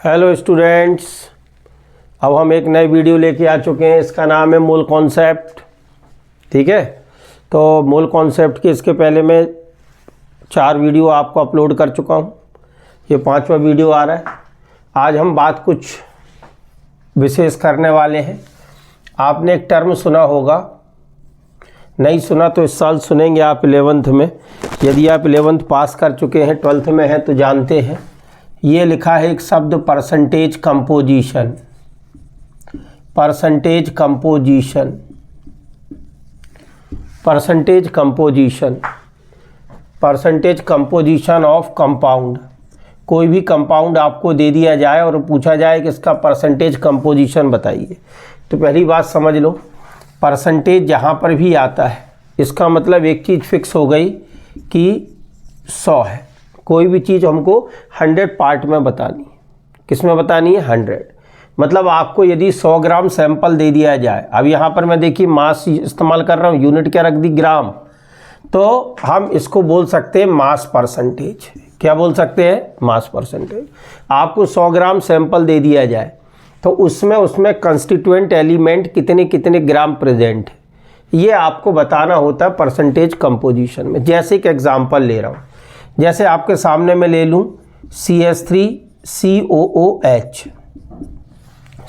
Hello students, अब हम एक नई वीडियो लेके आ चुके हैं। इसका नाम है मोल कॉन्सेप्ट। ठीक है, तो मोल कॉन्सेप्ट के इसके पहले मैं 4 वीडियो आपको अपलोड कर चुका हूँ। ये 5वां वीडियो आ रहा है। आज हम बात कुछ विशेष करने वाले हैं। आपने एक टर्म सुना होगा, नहीं सुना तो इस साल सुनेंगे आप 11th में। यदि आप 11th पास कर चुके हैं, 12th में हैं तो जानते हैं। ये लिखा है एक शब्द percentage composition. Percentage composition, percentage composition, percentage composition of compound. कोई भी कंपाउंड आपको दे दिया जाए और पूछा जाए कि इसका परसेंटेज कंपोजिशन बताइए, तो पहली बात समझ लो, परसेंटेज जहाँ पर भी आता है इसका मतलब एक चीज़ फिक्स हो गई कि 100 है। कोई भी चीज़ हमको 100 पार्ट में बतानी है। किस में बतानी है? 100। मतलब आपको यदि 100 ग्राम सैंपल दे दिया जाए, अब यहाँ पर मैं देखिए मास इस्तेमाल कर रहा हूँ, यूनिट क्या रख दी? ग्राम। तो हम इसको बोल सकते हैं मास परसेंटेज। क्या बोल सकते हैं? Mass percentage. आपको 100 ग्राम सैंपल दे दिया जाए तो उसमें कंस्टिट्यूएंट एलिमेंट कितने कितने ग्राम प्रेजेंट है, ये आपको बताना होता है परसेंटेज कंपोजिशन में। जैसे एक एग्जांपल ले रहा हूँ, जैसे आपके सामने मैं ले लूँ CH3COOH।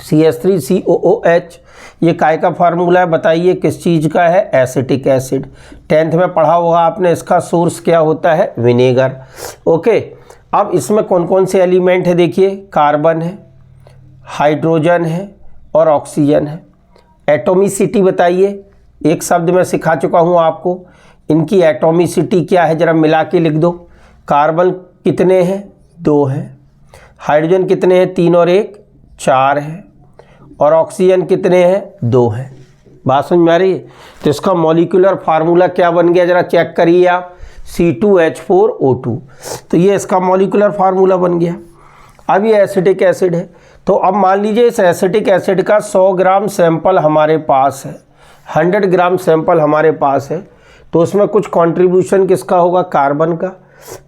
CH3COOH ये काय का फार्मूला है? बताइए किस चीज़ का है? Acetic acid. 10th में पढ़ा होगा आपने। इसका सोर्स क्या होता है? विनेगर। ओके, अब इसमें कौन कौन से एलिमेंट है? देखिए, कार्बन है, हाइड्रोजन है और ऑक्सीजन है। एटोमिसिटी बताइए, एक शब्द मैं सिखा चुका हूँ आपको। इनकी एटोमिसिटी क्या है? जरा मिला के लिख दो। कार्बन कितने हैं? 2 हैं। हाइड्रोजन कितने हैं? 3 और 1 4 हैं। और ऑक्सीजन कितने हैं? 2 हैं। बात समझ में आ रही है? तो इसका मॉलिक्यूलर फार्मूला क्या बन गया? जरा चेक करिए आप। C2H4O2। तो ये इसका मॉलिक्यूलर फार्मूला बन गया। अब ये एसिटिक एसिड है। तो अब मान लीजिए इस एसिटिक एसिड का 100 ग्राम सैंपल हमारे पास है, 100 ग्राम सैंपल हमारे पास है। तो उसमें कुछ कंट्रीब्यूशन किसका होगा? कार्बन का।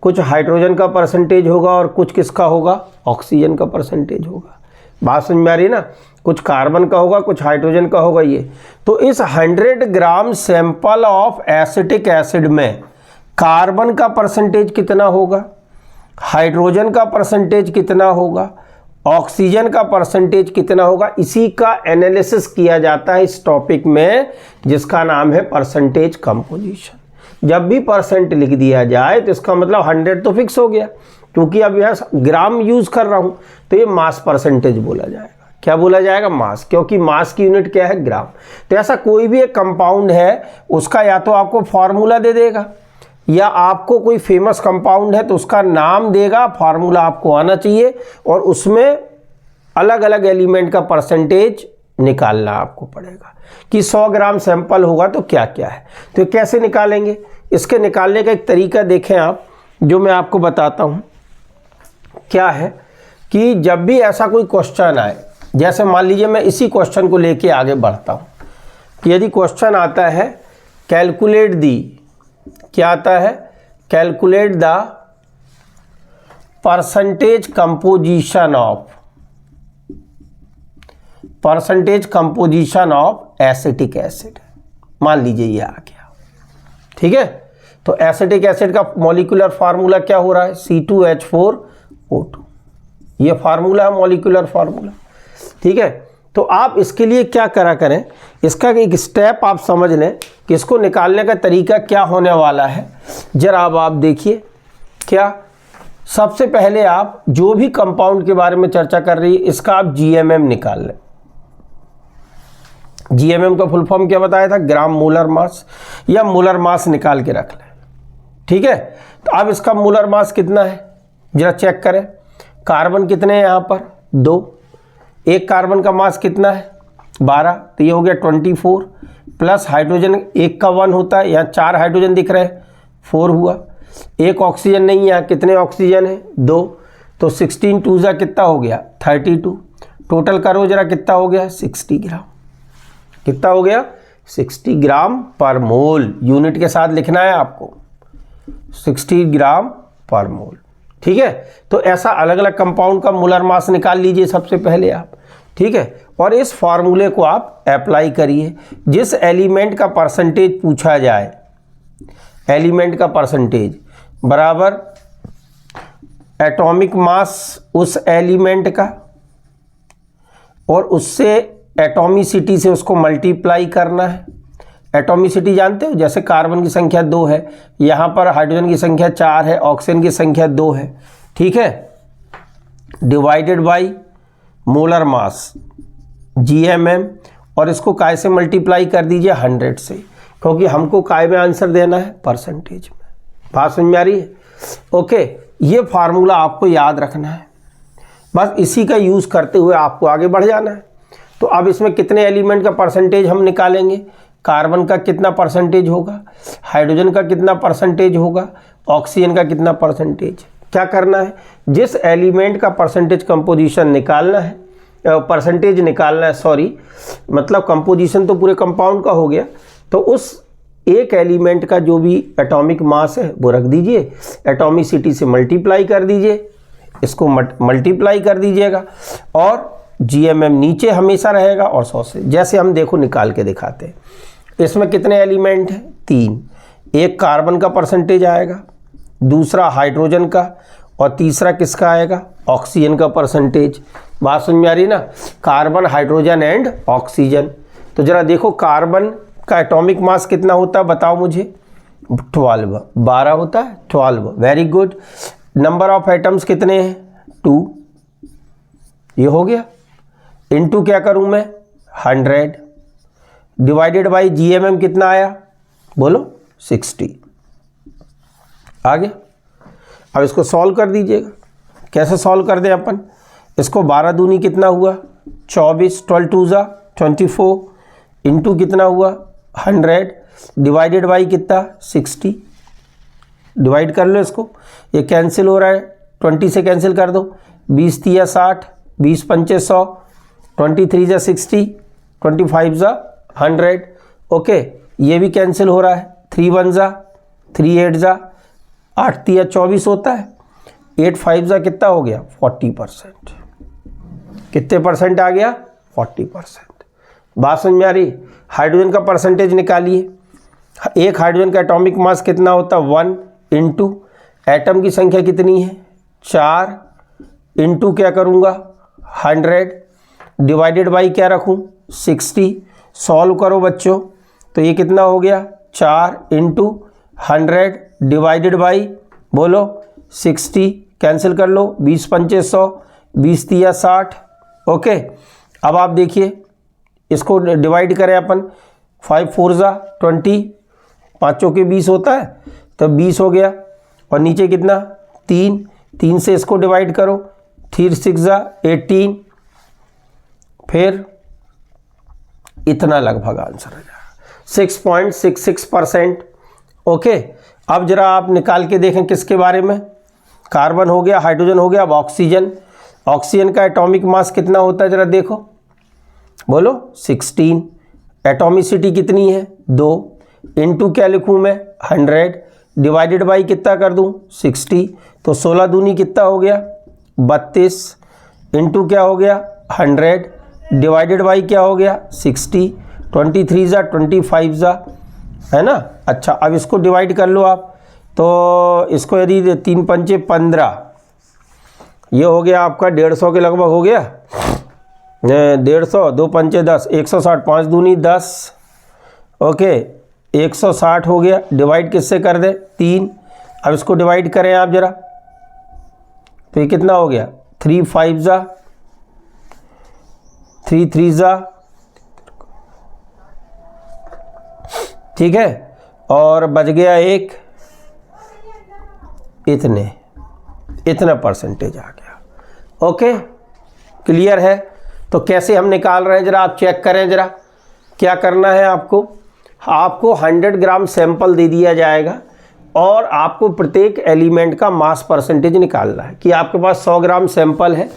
कुछ हाइड्रोजन का परसेंटेज होगा और कुछ किसका होगा? ऑक्सीजन का परसेंटेज होगा। बात समझ में आ रही है ना? कुछ कार्बन का होगा, कुछ हाइड्रोजन का होगा। ये तो इस 100 gram sample of acetic acid में कार्बन का परसेंटेज कितना होगा, हाइड्रोजन का परसेंटेज कितना होगा, ऑक्सीजन का परसेंटेज कितना होगा, इसी का एनालिसिस किया जाता है इस टॉपिक में, जिसका नाम है परसेंटेज कंपोजिशन। जब भी परसेंट लिख दिया जाए तो इसका मतलब 100 तो फिक्स हो गया, क्योंकि अब यह ग्राम यूज कर रहा हूं तो ये मास परसेंटेज बोला जाएगा। क्या बोला जाएगा? मास, क्योंकि मास की यूनिट क्या है? ग्राम। तो ऐसा कोई भी एक कंपाउंड है, उसका या तो आपको फॉर्मूला दे देगा, या आपको कोई फेमस कंपाउंड है तो उसका नाम देगा, फार्मूला आपको आना चाहिए, और उसमें अलग अलग एलिमेंट का परसेंटेज निकालना आपको पड़ेगा कि 100 ग्राम सैंपल होगा तो क्या क्या है। तो कैसे निकालेंगे? इसके निकालने का एक तरीका देखें आप, जो मैं आपको बताता हूँ। क्या है कि जब भी ऐसा कोई क्वेश्चन आए, जैसे मान लीजिए मैं इसी क्वेश्चन को लेके आगे बढ़ता हूँ कि यदि क्वेश्चन आता है कैलकुलेट दी, क्या आता है? Calculate the percentage composition of, percentage composition of acetic acid. मान लीजिए ये आ गया। ठीक है, तो एसिटिक एसिड का मॉलिक्यूलर फार्मूला क्या हो रहा है? C2H4O2। ये फार्मूला है, मॉलिक्यूलर फार्मूला। ठीक है, तो आप इसके लिए क्या करा करें, इसका एक स्टेप आप समझ लें कि इसको निकालने का तरीका क्या होने वाला है। जरा अब आप देखिए, क्या सबसे पहले आप जो भी कंपाउंड के बारे में चर्चा कर रही है, इसका आप GMM निकाल लें। GMM का फुल फॉर्म क्या बताया था? ग्राम मोलर मास, या मोलर मास निकाल के रख लें। ठीक है, तो अब इसका मोलर मास कितना है जरा चेक करें। कार्बन कितने हैं यहाँ पर? 2। एक कार्बन का मास कितना है? 12। तो ये हो गया 24, प्लस हाइड्रोजन एक का 1 होता है, यहाँ 4 हाइड्रोजन दिख रहे हैं, 4 हुआ। एक ऑक्सीजन नहीं है यहाँ, कितने ऑक्सीजन है? 2। तो 16 2 जा कितना हो गया? 32। टोटल करो जरा, कितना हो गया? 60 ग्राम। कितना हो गया? 60 ग्राम पर मोल। यूनिट के साथ लिखना है आपको, 60 ग्राम पर मोल। ठीक है। तो ऐसा अलग अलग कंपाउंड का मोलर मास निकाल लीजिए सबसे पहले आप, ठीक है। और इस फॉर्मूले को आप अप्लाई करिए। जिस एलिमेंट का परसेंटेज पूछा जाए, एलिमेंट का परसेंटेज बराबर एटॉमिक मास उस एलिमेंट का, और उससे एटॉमिसिटी से उसको मल्टीप्लाई करना है। एटॉमिसिटी जानते हो, जैसे कार्बन की संख्या 2 है, यहाँ पर हाइड्रोजन की संख्या 4 है, ऑक्सीजन की संख्या 2 है, ठीक है। Divided by molar mass GMM, और इसको काय से मल्टीप्लाई कर दीजिए 100 से, क्योंकि हमको काय में आंसर देना है परसेंटेज में। बात समझ में आ रही है? ओके, ये फार्मूला आपको याद रखना है, बस इसी का यूज़ करते हुए आपको आगे बढ़ जाना है। तो अब इसमें कितने एलिमेंट का परसेंटेज हम निकालेंगे? कार्बन का कितना परसेंटेज होगा, हाइड्रोजन का कितना परसेंटेज होगा, ऑक्सीजन का कितना परसेंटेज। क्या करना है, जिस एलिमेंट का परसेंटेज कंपोजिशन निकालना है, परसेंटेज निकालना है, सॉरी, मतलब कंपोजिशन तो पूरे कंपाउंड का हो गया, तो उस एक एलिमेंट का जो भी एटॉमिक मास है वो रख दीजिए, एटॉमिसिटी से मल्टीप्लाई कर दीजिए, इसको मल्टीप्लाई कर दीजिएगा, और GMM नीचे हमेशा रहेगा और 100 से। जैसे हम देखो निकाल के दिखाते हैं। इसमें कितने एलिमेंट हैं? 3। एक कार्बन का परसेंटेज आएगा, दूसरा हाइड्रोजन का, और तीसरा किसका आएगा? ऑक्सीजन का परसेंटेज। बात समझ में आ रही है ना? Carbon, hydrogen and oxygen. तो जरा देखो कार्बन का एटॉमिक मास कितना होता है, बताओ मुझे। 12 होता है, 12। Very good. Number of atoms कितने हैं? 2। ये हो गया। इनटू क्या करूं मैं? 100 डिवाइडेड बाई GMM कितना आया? बोलो 60। आ गया। अब इसको सॉल्व कर दीजिएगा। कैसे सॉल्व कर दें अपन? इसको 12 दूनी कितना हुआ? 24, 12 2 जा 24, इंटू कितना हुआ? 100 डिवाइडेड बाई कितना? 60। डिवाइड कर लो इसको, ये कैंसिल हो रहा है, 20 से कैंसिल कर दो, 20 3 60, 20 5 100, 23 जा 60, 25 जा 100। ओके, ये भी कैंसिल हो रहा है, 3 1 जा 3 8 जा 8 3 24 होता है, 8 5 जा कितना हो गया? 40%। कितने परसेंट आ गया? 40%। बात समझ में आ रही? हाइड्रोजन का परसेंटेज निकालिए। एक हाइड्रोजन का एटॉमिक मास कितना होता है? 1 इंटू एटम की संख्या कितनी है? 4 इंटू क्या करूँगा? 100 डिवाइडेड बाई क्या रखूँ? 60। सॉल्व करो बच्चों, तो ये कितना हो गया? 4 इंटू 100 डिवाइडेड बाई बोलो 60, कैंसिल कर लो, 20 5 100, 20 3 60। ओके, अब आप देखिए इसको डिवाइड करें अपन, 5 4 जा 20, 5 के 20 होता है, तो 20 हो गया, और नीचे कितना? 3 से इसको डिवाइड करो, 3 6 जा 18, फिर इतना लगभग आंसर आ जाएगा 6.66%। ओके, अब जरा आप निकाल के देखें किसके बारे में। कार्बन हो गया, हाइड्रोजन हो गया, अब ऑक्सीजन। ऑक्सीजन का एटॉमिक मास कितना होता है जरा देखो, बोलो 16। एटॉमिसिटी कितनी है? 2। इंटू क्या लिखूँ मैं? 100 डिवाइडेड बाई कितना कर दूँ? 60। तो 16 दूनी कितना हो गया? 32। इंटू क्या हो गया? 100 डिवाइडेड बाई क्या हो गया? 60। 23 जा 25 जा, है ना। अच्छा, अब इसको डिवाइड कर लो आप, तो इसको यदि 3 5 15, ये हो गया आपका 150 के लगभग हो गया, 150, 2 5 10, 160, 5 दूनी 10। ओके, 160 हो गया, डिवाइड किससे कर दे? 3। अब इसको डिवाइड करें आप जरा, तो ये कितना हो गया? 3 5 जा 3 3 जा, ठीक है, और बच गया 1, इतना परसेंटेज आ गया। ओके, क्लियर है? तो कैसे हम निकाल रहे हैं जरा आप चेक करें जरा। क्या करना है आपको? आपको 100 ग्राम सैंपल दे दिया जाएगा, और आपको प्रत्येक एलिमेंट का मास परसेंटेज निकालना है। कि आपके पास 100 ग्राम सैंपल है,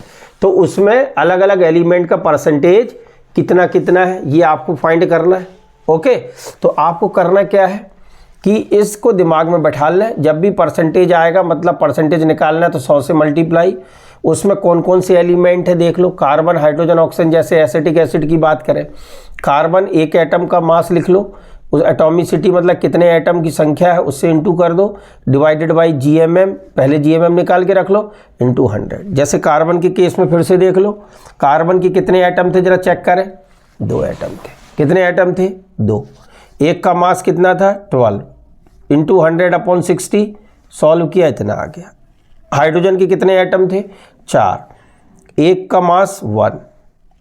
तो उसमें अलग अलग एलिमेंट का परसेंटेज कितना कितना है, ये आपको फाइंड करना है। ओके, तो आपको करना क्या है कि इसको दिमाग में बैठा लें, जब भी परसेंटेज आएगा मतलब परसेंटेज निकालना है तो 100 से मल्टीप्लाई। उसमें कौन कौन से एलिमेंट है देख लो, कार्बन, हाइड्रोजन, ऑक्सीजन। जैसे एसिटिक एसिड की बात करें, कार्बन एक एटम का मास लिख लो, उस एटॉमिसिटी मतलब कितने एटम की संख्या है उससे इंटू कर दो, डिवाइडेड बाई जीएमएम, पहले जीएमएम निकाल के रख लो, इंटू 100। जैसे कार्बन के केस में फिर से देख लो, कार्बन के कितने एटम थे जरा चेक करें, 2 एटम थे। कितने एटम थे? 2। एक का मास कितना था? 12, इंटू 100/60, सॉल्व किया इतना आ गया। हाइड्रोजन के कितने एटम थे? 4, एक का मास 1,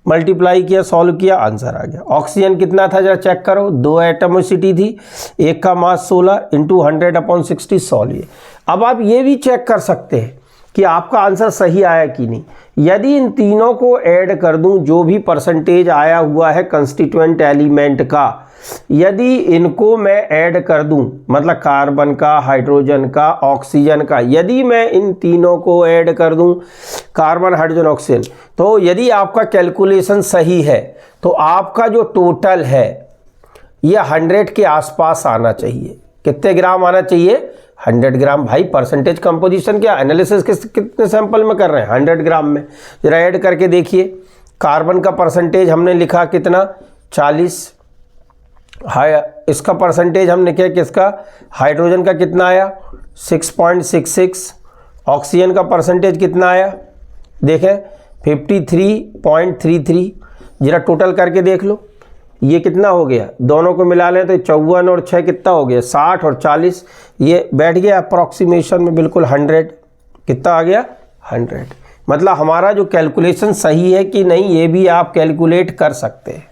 मल्टीप्लाई किया, सॉल्व किया, आंसर आ गया। ऑक्सीजन कितना था जरा चेक करो, 2 एटमोसिटी थी, एक का मास 16, इंटू 100/60, सॉल्व। अब आप ये भी चेक कर सकते हैं कि आपका आंसर सही आया कि नहीं। यदि इन तीनों को ऐड कर दूं, जो भी परसेंटेज आया हुआ है कंस्टिट्यूएंट एलिमेंट का, यदि इनको मैं ऐड कर दूं, मतलब कार्बन का, हाइड्रोजन का, ऑक्सीजन का, यदि मैं इन तीनों को ऐड कर दूं, कार्बन, हाइड्रोजन, ऑक्सीजन, तो यदि आपका कैलकुलेशन सही है तो आपका जो टोटल है ये 100 के आसपास आना चाहिए। कितने ग्राम आना चाहिए? 100 ग्राम। भाई परसेंटेज कंपोजिशन क्या एनालिसिस कितने सैंपल में कर रहे हैं? 100 ग्राम में। जरा ऐड करके देखिए, कार्बन का परसेंटेज हमने लिखा कितना? 40। इसका परसेंटेज हमने क्या किसका? हाइड्रोजन का कितना आया? 6.66। ऑक्सीजन का परसेंटेज कितना आया? देखें 53.33। जरा टोटल करके देख लो, ये कितना हो गया? दोनों को मिला लें तो 54 और 6 कितना हो गया? 60 और 40, ये बैठ गया अप्रॉक्सीमेशन में बिल्कुल 100। कितना आ गया? 100। मतलब हमारा जो कैलकुलेशन सही है कि नहीं ये भी आप कैलकुलेट कर सकते हैं।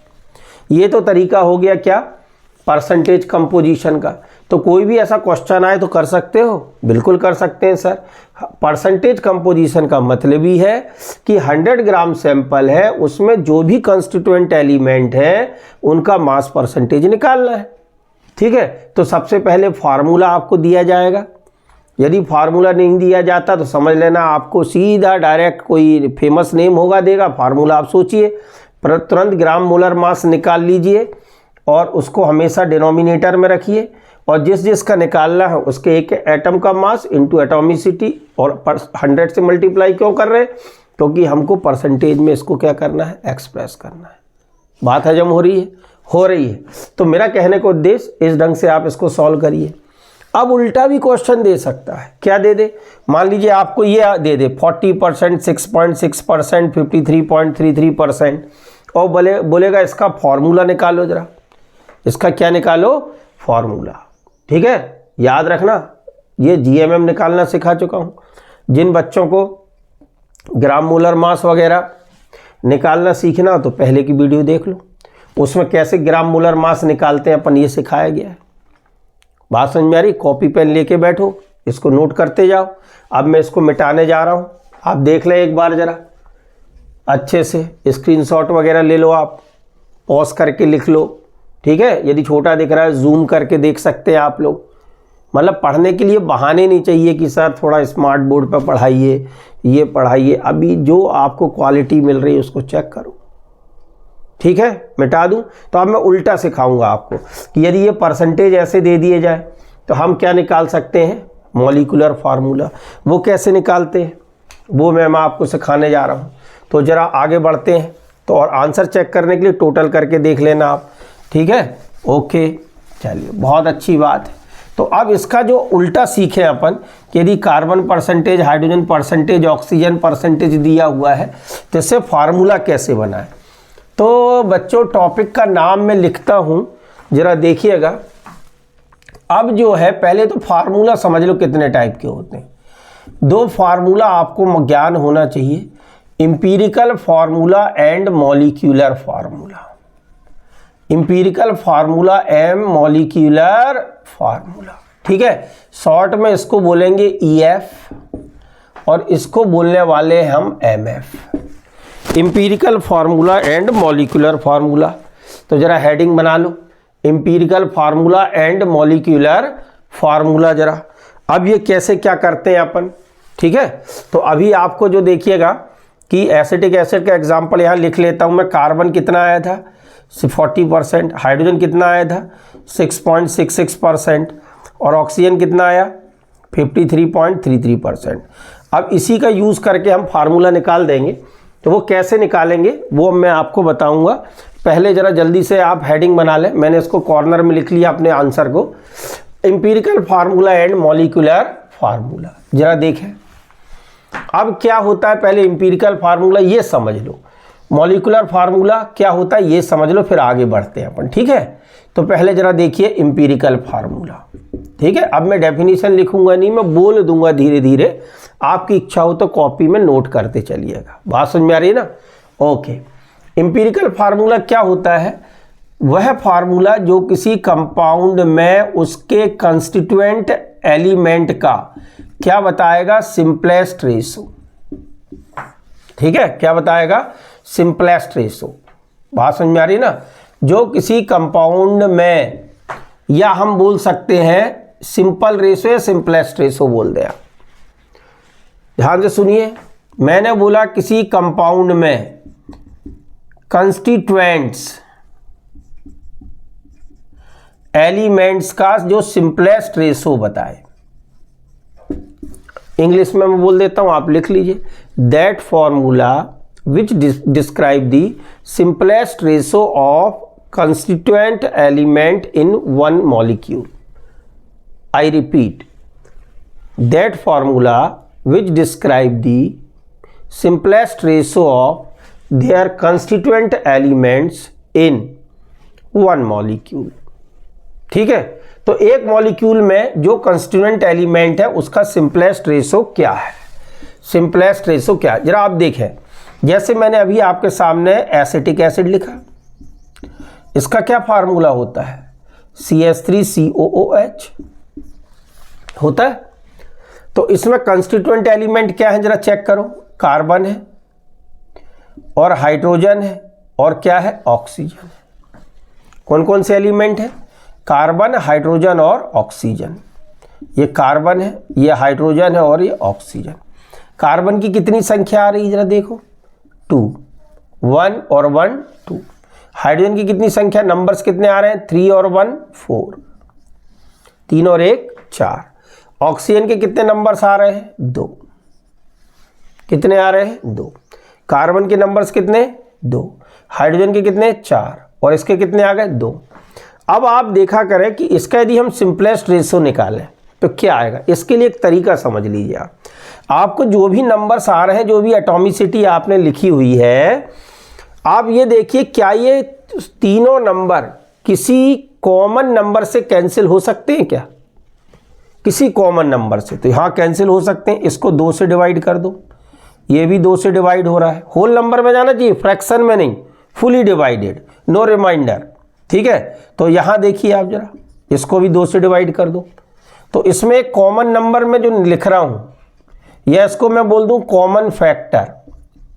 ये तो तरीका हो गया क्या? परसेंटेज कंपोजिशन का। तो कोई भी ऐसा क्वेश्चन आए तो कर सकते हो? बिल्कुल कर सकते हैं सर। परसेंटेज कंपोजिशन का मतलब ही है कि 100 ग्राम सैंपल है, उसमें जो भी कंस्टिट्यूएंट एलिमेंट है उनका मास परसेंटेज निकालना है। ठीक है, तो सबसे पहले फार्मूला आपको दिया जाएगा। यदि फार्मूला नहीं दिया जाता तो समझ लेना आपको सीधा डायरेक्ट कोई फेमस नेम होगा देगा। फार्मूला आप सोचिए, तुरंत ग्राम मोलर मास निकाल लीजिए और उसको हमेशा डिनोमिनेटर में रखिए, और जिस जिसका निकालना है उसके एक एटम का मास इंटू एटॉमिसिटी, और 100 से मल्टीप्लाई क्यों कर रहे हैं? क्योंकि हमको परसेंटेज में इसको क्या करना है? एक्सप्रेस करना है। बात हजम हो रही है? हो रही है। तो मेरा कहने का उद्देश्य इस ढंग से आप इसको सॉल्व करिए। अब उल्टा भी क्वेश्चन दे सकता है। क्या दे दे? मान लीजिए आपको ये दे दे 40%, 6.6%, 53.33%, और बोलेगा इसका फॉर्मूला निकालो। जरा इसका क्या निकालो? फॉर्मूला। ठीक है, याद रखना ये जीएमएम निकालना सिखा चुका हूँ। जिन बच्चों को ग्राम मोलर मास वगैरह निकालना सीखना हो तो पहले की वीडियो देख लो, उसमें कैसे ग्राम मोलर मास निकालते हैं अपन ये सिखाया गया है। बात समझ में आ रही? कॉपी पेन लेके बैठो, इसको नोट करते जाओ। अब मैं इसको मिटाने जा रहा हूँ, आप देख लें एक बार जरा अच्छे से, स्क्रीनशॉट वगैरह ले लो, आप पॉज करके लिख लो। ठीक है, यदि छोटा दिख रहा है जूम करके देख सकते हैं आप लोग। मतलब पढ़ने के लिए बहाने नहीं चाहिए कि सर थोड़ा स्मार्ट बोर्ड पर पढ़ाइए, ये पढ़ाइए। अभी जो आपको क्वालिटी मिल रही है उसको चेक करो। ठीक है, मिटा दूं तो अब मैं उल्टा सिखाऊंगा आपको कि यदि ये परसेंटेज ऐसे दे दिए जाए तो हम क्या निकाल सकते हैं? Molecular formula. वो कैसे निकालते हैं वो मैं आपको सिखाने जा रहा हूँ। तो ज़रा आगे बढ़ते हैं। तो और आंसर चेक करने के लिए टोटल करके देख लेना आप। ठीक है, ओके, चलिए बहुत अच्छी बात है। तो अब इसका जो उल्टा सीखें अपन कि यदि carbon percentage, hydrogen percentage, oxygen percentage दिया हुआ है तो इससे फार्मूला कैसे बनाएं। तो बच्चों टॉपिक का नाम मैं लिखता हूँ, ज़रा देखिएगा। अब जो है पहले तो फार्मूला समझ लो कितने टाइप के होते हैं। 2 फार्मूला आपको ज्ञान होना चाहिए, empirical formula and molecular formula. Empirical formula and molecular formula. ठीक है, शॉर्ट में इसको बोलेंगे EF और इसको बोलने वाले हम MF। Empirical formula and molecular formula. तो जरा हेडिंग बना लो, empirical formula and molecular formula. जरा अब ये कैसे क्या करते हैं अपन। ठीक है, तो अभी आपको जो देखिएगा कि एसिटिक एसिड का एग्जाम्पल यहाँ लिख लेता हूँ मैं। कार्बन कितना आया था? 40%। हाइड्रोजन कितना आया था? 6.66%। और ऑक्सीजन कितना आया 53.33%। अब इसी का यूज़ करके हम फार्मूला निकाल देंगे। तो वो कैसे निकालेंगे वो मैं आपको बताऊंगा। पहले ज़रा जल्दी से आप हेडिंग बना लें, मैंने इसको कॉर्नर में लिख लिया अपने आंसर को, empirical formula and molecular formula. ज़रा देखें अब क्या होता है, पहले एम्पिरिकल फार्मूला ये समझ लो, मॉलिक्यूलर फार्मूला क्या होता है ये समझ लो, फिर आगे बढ़ते हैं अपन, ठीक है। तो पहले ज़रा देखिए एम्पिरिकल फार्मूला, ठीक है। अब मैं डेफिनेशन लिखूंगा नहीं, मैं बोल दूंगा धीरे धीरे, आपकी इच्छा हो तो कॉपी में नोट करते चलिएगा। बात समझ में आ रही है ना? ओके। एम्पिरिकल फार्मूला क्या होता है? वह फार्मूला जो किसी कंपाउंड में उसके कंस्टिट्यूएंट एलिमेंट का क्या बताएगा, सिंपलेस्ट रेशो, ठीक है। क्या बताएगा, सिंपलेस्ट रेशो। बात समझ में आ रही है ना? जो किसी कंपाउंड में, या हम बोल सकते हैं सिंपल रेशो या सिंपलेस्ट रेशो बोल दिया। ध्यान से सुनिए, मैंने बोला किसी कंपाउंड में कंस्टिट्यूएंट्स एलिमेंट्स का जो सिंपलेस्ट रेशो बताए। इंग्लिश में मैं बोल देता हूं, आप लिख लीजिए, that formula which describe the simplest ratio of constituent element in one molecule. I repeat, that formula which describe the simplest ratio of their constituent elements in one molecule. ठीक है, तो एक मॉलिक्यूल में जो कंस्टिट्यूएंट एलिमेंट है उसका simplest ratio क्या है, सिंपलेस्ट रेशो क्या है, जरा आप देखें। जैसे मैंने अभी आपके सामने एसिटिक एसिड लिखा, इसका क्या फार्मूला होता है, CH3COOH होता है। तो इसमें कंस्टिट्यूएंट एलिमेंट क्या है जरा चेक करो, कार्बन है और हाइड्रोजन है और क्या है, ऑक्सीजन है। कौन कौन से एलिमेंट है, कार्बन, हाइड्रोजन और ऑक्सीजन। ये कार्बन है, ये हाइड्रोजन है और ये ऑक्सीजन। कार्बन की कितनी संख्या आ रही है जरा देखो, 2, 1 और 1 2। हाइड्रोजन की कितनी संख्या, नंबर्स कितने आ रहे हैं, 3 और 1 4, 3 और 1 4। ऑक्सीजन के कितने नंबर्स आ रहे हैं, 2। कितने आ रहे हैं, 2। कार्बन के नंबर्स कितने, 2। हाइड्रोजन के कितने, 4 और इसके कितने आ गए, 2। अब आप देखा करें कि इसका यदि हम सिंपलेस्ट रेशो निकालें तो क्या आएगा। इसके लिए एक तरीका समझ लीजिए आप, आपको जो भी नंबर्स आ रहे हैं, जो भी एटॉमिसिटी आपने लिखी हुई है, आप ये देखिए क्या ये तीनों नंबर किसी कॉमन नंबर से कैंसिल हो सकते हैं क्या, किसी कॉमन नंबर से। तो यहाँ कैंसिल हो सकते हैं, इसको 2 से डिवाइड कर दो, ये भी 2 से डिवाइड हो रहा है। होल नंबर में जाना चाहिए, फ्रैक्शन में नहीं, फुली डिवाइडेड, नो रिमाइंडर, ठीक है। तो यहाँ देखिए आप जरा, इसको भी 2 से डिवाइड कर दो। तो इसमें एक कॉमन नंबर में जो लिख रहा हूँ, या इसको मैं बोल दूँ कॉमन फैक्टर,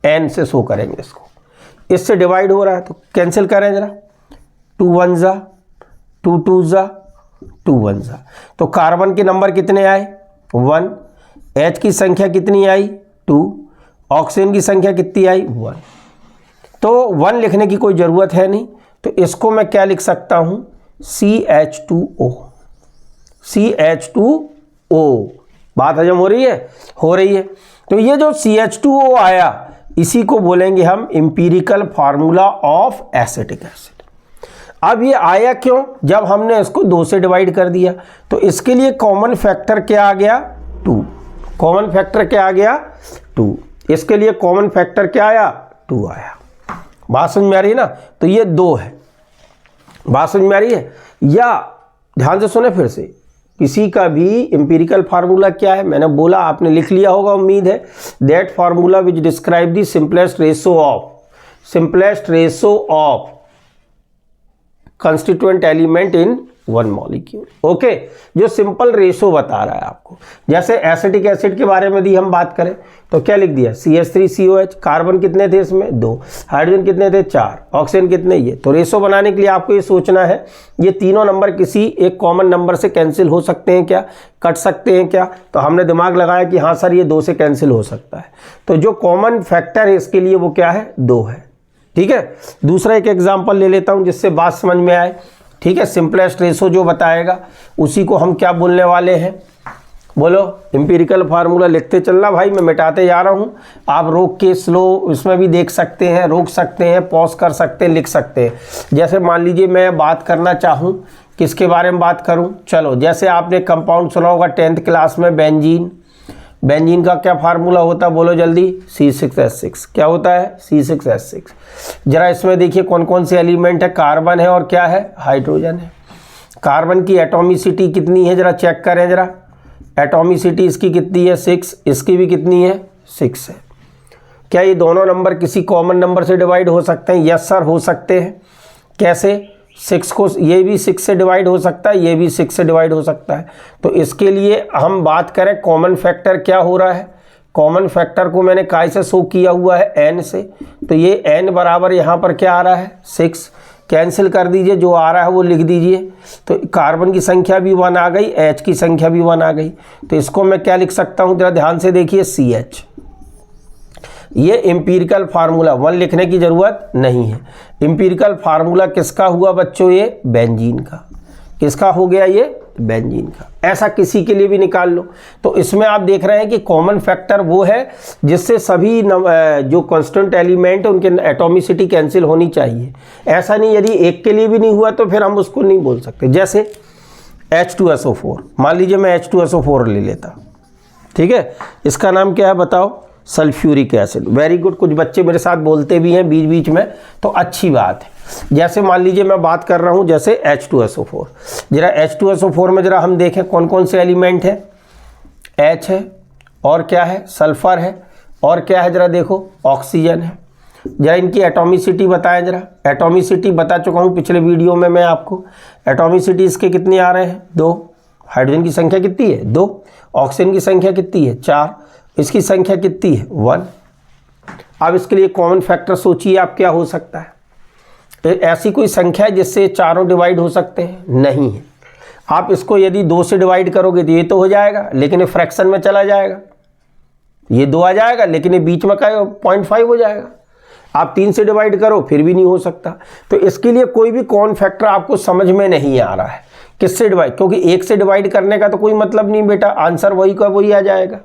n से शो करेंगे इसको, इससे डिवाइड हो रहा है तो कैंसिल करें जरा, 2 1 जा, 2 2 जा, 2 1 जा। तो कार्बन के नंबर कितने आए, 1। H की संख्या कितनी आई, 2। ऑक्सीजन की संख्या कितनी आई, 1। तो 1 लिखने की कोई ज़रूरत है नहीं, तो इसको मैं क्या लिख सकता हूँ, CH2O, CH2O। बात हजम हो रही है, हो रही है। तो ये जो CH2O आया, इसी को बोलेंगे हम empirical formula of acetic acid. अब ये आया क्यों, जब हमने इसको 2 से डिवाइड कर दिया, तो इसके लिए कॉमन फैक्टर क्या आ गया, 2। कॉमन फैक्टर क्या आ गया, 2। इसके लिए कॉमन फैक्टर क्या आया, 2 आया। बात समझ में आ रही है ना? तो ये 2 है। बात समझ में आ रही है? या ध्यान से सुने फिर से, किसी का भी एम्पिरिकल फार्मूला क्या है, मैंने बोला, आपने लिख लिया होगा उम्मीद है, that formula which describe the simplest ratio of constituent element in one molecule. Okay, जो सिंपल रेशो बता रहा है आपको। जैसे एसिटिक एसिड के बारे में दी हम बात करें तो क्या लिख दिया, CH3COH। कार्बन कितने थे इसमें, 2। हाइड्रोजन कितने थे, 4। ऑक्सीजन कितने, ये। तो रेशो बनाने के लिए आपको ये सोचना है, ये तीनों नंबर किसी एक कॉमन नंबर से कैंसिल हो सकते हैं क्या, कट सकते हैं क्या। तो हमने दिमाग लगाया कि हाँ सर ये 2 से कैंसिल हो सकता है। तो जो कॉमन फैक्टर है इसके लिए वो क्या है, 2 है। ठीक है। दूसरा एक एग्जाम्पल ले लेता हूँ जिससे बात समझ में आए। ठीक है, सिंपलेस्ट रेशो जो बताएगा उसी को हम क्या बोलने वाले हैं, बोलो। एम्पिरिकल फार्मूला लिखते चलना भाई, मैं मिटाते जा रहा हूँ। आप रोक के स्लो इसमें भी देख सकते हैं, रोक सकते हैं, पॉज कर सकते हैं, लिख सकते हैं। जैसे मान लीजिए मैं बात करना चाहूँ, किसके बारे में बात करूँ, चलो जैसे आपने कंपाउंड सुना होगा 10th क्लास में, बेंजीन। बेंजीन का क्या फार्मूला होता है, बोलो जल्दी, C6H6। क्या होता है, C6H6। जरा इसमें देखिए कौन कौन से एलिमेंट है, कार्बन है और क्या है, हाइड्रोजन है। कार्बन की एटॉमिसिटी कितनी है, जरा चेक करें जरा। एटॉमिसिटी इसकी कितनी है, 6, इसकी भी कितनी है, 6 है। क्या ये दोनों नंबर किसी कॉमन नंबर से डिवाइड हो सकते हैं, यस सर हो सकते हैं। कैसे, 6 को ये भी 6 से डिवाइड हो सकता है, ये भी 6 से डिवाइड हो सकता है। तो इसके लिए हम बात करें कॉमन फैक्टर क्या हो रहा है, कॉमन फैक्टर को मैंने काय से शो किया हुआ है, n से। तो ये n बराबर यहाँ पर क्या आ रहा है, 6। कैंसिल कर दीजिए, जो आ रहा है वो लिख दीजिए। तो कार्बन की संख्या भी 1 आ गई, H की संख्या भी 1 आ गई। तो इसको मैं क्या लिख सकता हूँ, जरा ध्यान से देखिए, CH। ये एम्पिरिकल फार्मूला, 1 लिखने की ज़रूरत नहीं है। एम्पिरिकल फार्मूला किसका हुआ बच्चों, ये बेंजीन का। किसका हो गया, ये बेंजीन का। ऐसा किसी के लिए भी निकाल लो। तो इसमें आप देख रहे हैं कि कॉमन फैक्टर वो है जिससे सभी जो कांस्टेंट एलिमेंट है उनके एटॉमिसिटी कैंसिल होनी चाहिए। ऐसा नहीं, यदि एक के लिए भी नहीं हुआ तो फिर हम उसको नहीं बोल सकते। जैसे H2SO4, मान लीजिए मैं H2SO4 ले लेता, ठीक है, इसका नाम क्या है बताओ, सल्फ्यूरिक एसिड। वेरी गुड, कुछ बच्चे मेरे साथ बोलते भी हैं बीच बीच में, तो अच्छी बात है। जैसे मान लीजिए मैं बात कर रहा हूं जैसे H2SO4, जरा H2SO4 में जरा हम देखें कौन कौन से एलिमेंट है। H है और क्या है, सल्फर है और क्या है, जरा देखो ऑक्सीजन है। जरा इनकी एटॉमिसिटी बताएं, जरा एटॉमिसिटी बता चुका हूं पिछले वीडियो में मैं आपको। एटॉमिसिटी इसके कितने आ रहे हैं, 2। हाइड्रोजन की संख्या कितनी है, 2। ऑक्सीजन की संख्या कितनी है, 4। इसकी संख्या कितनी है, 1। अब इसके लिए कॉमन फैक्टर सोचिए आप क्या हो सकता है। ऐसी कोई संख्या है जिससे चारों डिवाइड हो सकते हैं, नहीं है। आप इसको यदि 2 से डिवाइड करोगे तो ये तो हो जाएगा, लेकिन ये फ्रैक्शन में चला जाएगा। ये 2 आ जाएगा लेकिन ये बीच में का 0.5 हो जाएगा। आप 3 से डिवाइड करो फिर भी नहीं हो सकता। तो इसके लिए कोई भी कॉमन फैक्टर आपको समझ में नहीं आ रहा है। किससे डिवाइड, क्योंकि 1 से डिवाइड करने का तो कोई मतलब नहीं बेटा, आंसर वही का वही आ जाएगा,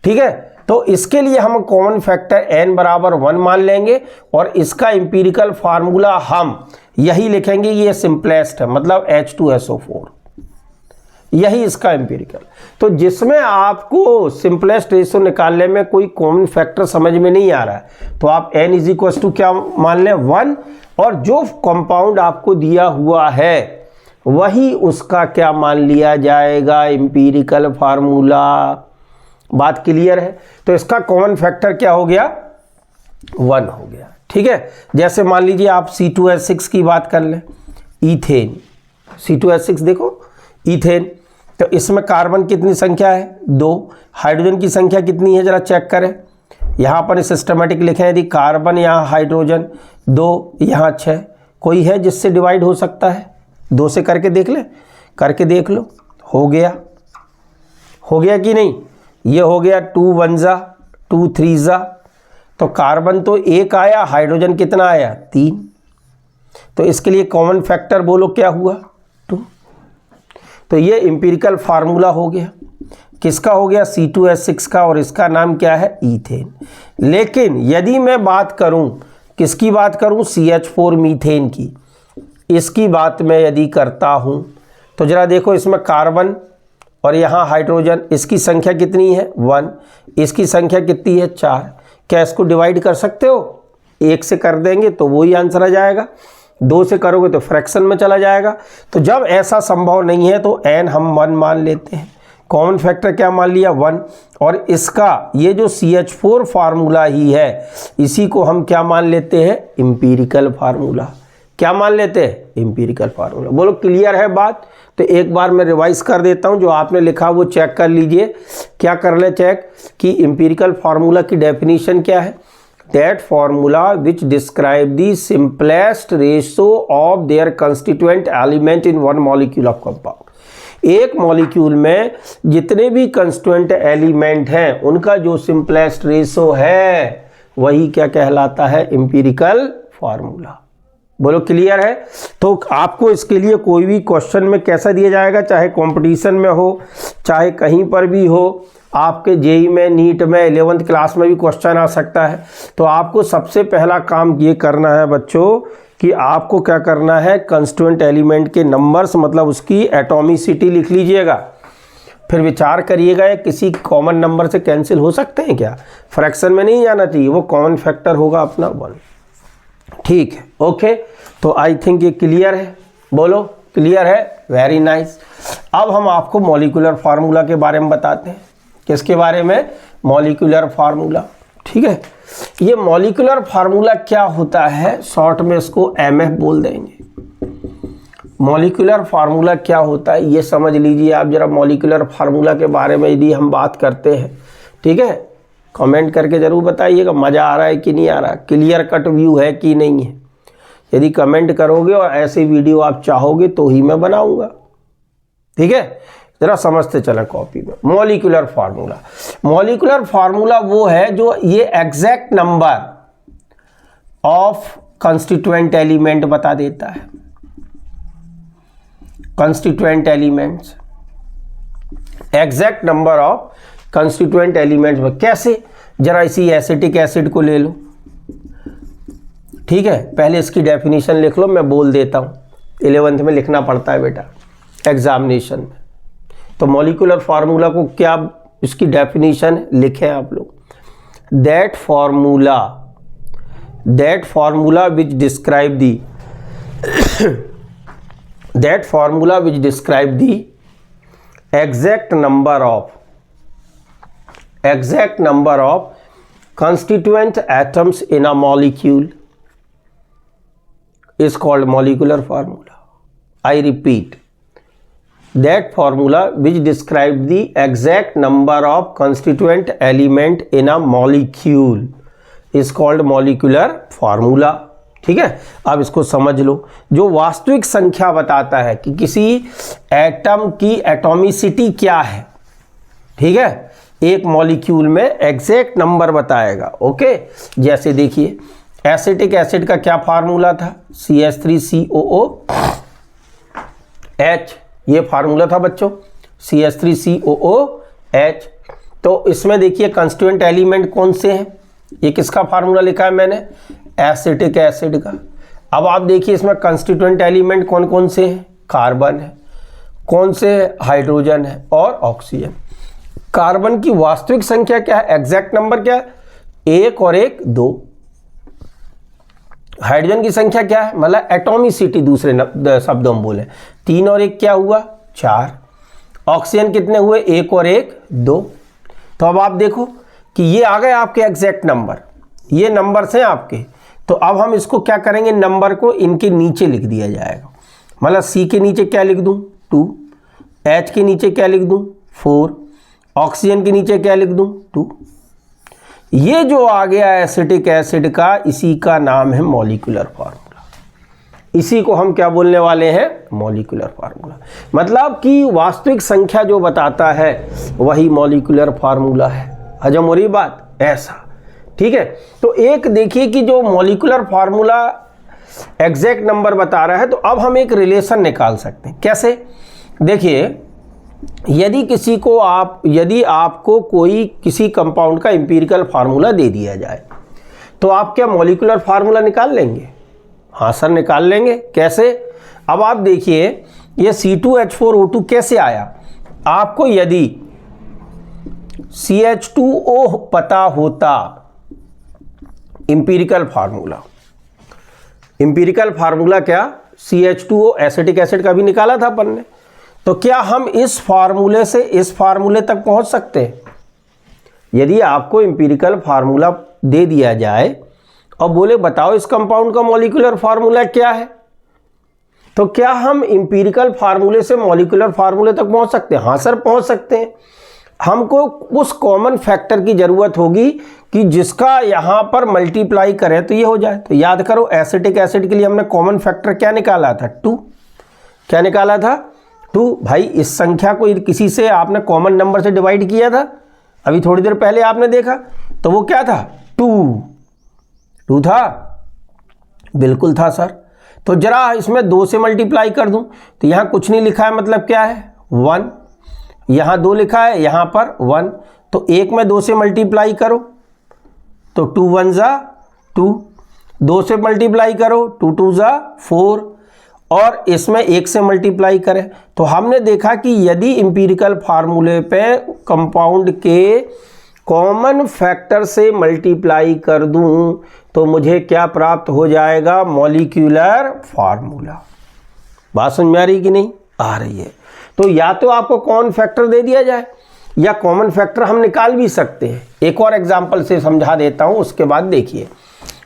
ठीक है। तो इसके लिए हम कॉमन फैक्टर n बराबर 1 मान लेंगे और इसका एम्पिरिकल फार्मूला हम यही लिखेंगे, ये सिंपलेस्ट है, मतलब H2SO4, यही इसका एम्पिरिकल। तो जिसमें आपको सिंपलेस्ट रेशो निकालने में कोई कॉमन फैक्टर समझ में नहीं आ रहा है तो आप n इज इक्वल टू क्या मान लें, 1, और जो कंपाउंड आपको दिया हुआ है वही उसका क्या मान लिया जाएगा, एम्पिरिकल फार्मूला। बात क्लियर है। तो इसका कॉमन फैक्टर क्या हो गया, 1 हो गया, ठीक है। जैसे मान लीजिए आप C2H6 की बात कर लें, ईथेन, C2H6 देखो, ईथेन। तो इसमें कार्बन कितनी संख्या है, 2। हाइड्रोजन की संख्या कितनी है, जरा चेक करें। यहाँ पर सिस्टमेटिक लिखें, यदि कार्बन यहाँ हाइड्रोजन 2, यहाँ 6, कोई है जिससे डिवाइड हो सकता है, 2 से करके देख ले, करके देख लो, हो गया, हो गया कि नहीं। ये हो गया 2 1 जा 2 3 जा। तो कार्बन तो 1 आया, हाइड्रोजन कितना आया, 3। तो इसके लिए कॉमन फैक्टर बोलो क्या हुआ, 2। तो ये एम्पिरिकल फार्मूला हो गया, किसका हो गया, C2H6 का, और इसका नाम क्या है, ईथेन। लेकिन यदि मैं बात करूं, किसकी बात करूं, CH4 मीथेन की, इसकी बात मैं यदि करता हूं तो जरा देखो, इसमें कार्बन और यहाँ हाइड्रोजन, इसकी संख्या कितनी है, 1। इसकी संख्या कितनी है, 4। क्या इसको डिवाइड कर सकते हो, 1 से कर देंगे तो वही आंसर आ जाएगा, 2 से करोगे तो फ्रैक्शन में चला जाएगा। तो जब ऐसा संभव नहीं है तो n हम 1 मान लेते हैं। कॉमन फैक्टर क्या मान लिया, 1। और इसका ये जो CH4 फार्मूला ही है, इसी को हम क्या मान लेते हैं, एम्पिरिकल फार्मूला। क्या मान लेते हैं, एम्पिरिकल फार्मूला। बोलो क्लियर है बात। तो एक बार मैं रिवाइज कर देता हूं, जो आपने लिखा वो चेक कर लीजिए। क्या कर ले चेक, कि एम्पिरिकल फार्मूला की डेफिनेशन क्या है, that formula which describe the simplest ratio of their constituent element in one molecule of compound. एक मॉलिक्यूल में जितने भी कंस्टिट्यूएंट एलिमेंट हैं उनका जो सिंपलेस्ट रेशो है वही क्या कहलाता है, एम्पिरिकल फार्मूला। बोलो क्लियर है। तो आपको इसके लिए कोई भी क्वेश्चन में कैसा दिया जाएगा, चाहे कंपटीशन में हो चाहे कहीं पर भी हो, आपके जेई में, नीट में, 11th क्लास में भी क्वेश्चन आ सकता है। तो आपको सबसे पहला काम ये करना है बच्चों कि आपको क्या करना है, कंस्टिट्यूएंट एलिमेंट के नंबर्स मतलब उसकी एटॉमिसिटी लिख लीजिएगा। फिर विचार करिएगा ये किसी कॉमन नंबर से कैंसिल हो सकते हैं क्या, फ्रैक्शन में नहीं जाना चाहिए, वो कॉमन फैक्टर होगा अपना 1। ठीक है, ओके। तो आई थिंक ये क्लियर है, बोलो क्लियर है, वेरी नाइस। अब हम आपको मॉलिक्यूलर फार्मूला के बारे में बताते हैं। किसके बारे में, मॉलिक्यूलर फार्मूला। ठीक है, ये मॉलिक्यूलर फार्मूला क्या होता है, शॉर्ट में इसको एमएफ बोल देंगे। मॉलिक्यूलर फार्मूला क्या होता है ये समझ लीजिए आप जरा। मॉलिक्यूलर फार्मूला के बारे में यदि हम बात करते हैं, ठीक है, कमेंट करके ज़रूर बताइएगा मज़ा आ रहा है कि नहीं आ रहा, क्लियर कट व्यू है कि नहीं है। यदि कमेंट करोगे और ऐसे वीडियो आप चाहोगे तो ही मैं बनाऊंगा। ठीक है, जरा समझते चलें कॉपी में। मॉलिक्यूलर फार्मूला, मॉलिक्यूलर फार्मूला वो है जो ये exact number of constituent element बता देता है। Constituent elements, exact number of constituent elements में कैसे, जरा इसी एसिटिक एसिड को ले लो। ठीक है, पहले इसकी डेफिनेशन लिख लो, मैं बोल देता हूँ, 11th में लिखना पड़ता है बेटा एग्जामिनेशन में। तो मॉलिक्यूलर फार्मूला को क्या इसकी डेफिनेशन लिखें आप लोग, that formula which describe the that formula which describe the exact number of constituent atoms in a molecule is called molecular formula. I repeat, that formula which describe the exact number of constituent element in a molecule is called molecular formula. ठीक है, अब इसको समझ लो, जो वास्तविक संख्या बताता है कि किसी एटम की एटॉमिसिटी क्या है। ठीक है, एक मॉलिक्यूल में एग्जैक्ट नंबर बताएगा। ओके, जैसे देखिए एसिटिक एसिड का क्या फार्मूला था, CH3COOH, ये फार्मूला था बच्चों, CH3COOH। तो इसमें देखिए कंस्टिट्यूएंट एलिमेंट कौन से हैं, ये किसका फार्मूला लिखा है मैंने, एसिटिक एसिड का। अब आप देखिए इसमें कंस्टिट्यूएंट एलिमेंट कौन कौन से हैं, कार्बन है, कौन से हाइड्रोजन है और ऑक्सीजन। कार्बन की वास्तविक संख्या क्या है, एग्जैक्ट नंबर क्या है, 1 और 1 2। हाइड्रोजन की संख्या क्या है, मतलब एटॉमिसिटी, दूसरे शब्दों में बोले 3 और 1 क्या हुआ 4। ऑक्सीजन कितने हुए, 1 और 1 2। तो अब आप देखो कि ये आ गए आपके एग्जैक्ट नंबर, ये नंबर्स हैं आपके। तो अब हम इसको क्या करेंगे, नंबर को इनके नीचे लिख दिया जाएगा। मतलब C के नीचे क्या लिख दूं 2, H के नीचे क्या लिख दूं 4, ऑक्सीजन के नीचे क्या लिख दूं 2। ये जो आ गया एसिटिक एसिड का, इसी का नाम है मॉलिक्यूलर फार्मूला। इसी को हम क्या बोलने वाले हैं, मॉलिक्यूलर फार्मूला। मतलब कि वास्तविक संख्या जो बताता है वही मॉलिक्यूलर फार्मूला है। हजम हो रही बात, ऐसा। ठीक है, तो एक देखिए कि जो मॉलिक्यूलर फार्मूला एग्जैक्ट नंबर बता रहा है, तो अब हम एक रिलेशन निकाल सकते हैं। कैसे, देखिए यदि आपको कोई किसी कंपाउंड का एम्पिरिकल फार्मूला दे दिया जाए, तो आप क्या मॉलिक्यूलर फार्मूला निकाल लेंगे, हाँ सर निकाल लेंगे। कैसे, अब आप देखिए ये C2H4O2 कैसे आया। आपको यदि CH2O पता होता, एम्पिरिकल फार्मूला क्या, CH2O एसिटिक एसिड का भी निकाला था अपन ने, तो क्या हम इस फार्मूले से इस फार्मूले तक पहुंच सकते हैं। यदि आपको एम्पिरिकल फार्मूला दे दिया जाए और बोले बताओ इस कंपाउंड का मॉलिक्यूलर फार्मूला क्या है, तो क्या हम एम्पिरिकल फार्मूले से मॉलिक्यूलर फार्मूले तक पहुंच सकते हैं, हाँ सर पहुंच सकते हैं। हमको उस कॉमन फैक्टर की जरूरत होगी कि जिसका यहां पर मल्टीप्लाई करें तो ये हो जाए। तो याद करो एसिटिक एसिड के लिए हमने कॉमन फैक्टर क्या निकाला था, 2। क्या निकाला था, 2। भाई इस संख्या को किसी से आपने कॉमन नंबर से डिवाइड किया था, अभी थोड़ी देर पहले आपने देखा, तो वो क्या था 2 था, बिल्कुल था सर। तो जरा इसमें 2 से मल्टीप्लाई कर दूं, तो यहाँ कुछ नहीं लिखा है, मतलब क्या है 1, यहाँ 2 लिखा है, यहाँ पर 1, तो 1 में 2 से मल्टीप्लाई करो तो 2 1 ज़ा 2, 2 से मल्टीप्लाई करो 2 2 ज़ा 4, और इसमें 1 से मल्टीप्लाई करें। तो हमने देखा कि यदि इंपीरिकल फार्मूले पे कंपाउंड के कॉमन फैक्टर से मल्टीप्लाई कर दूं तो मुझे क्या प्राप्त हो जाएगा, मॉलिक्यूलर फार्मूला। बात समझ में आ रही कि नहीं आ रही है? तो या तो आपको कॉमन फैक्टर दे दिया जाए या कॉमन फैक्टर हम निकाल भी सकते हैं। एक और एग्जांपल से समझा देता हूं, उसके बाद देखिए।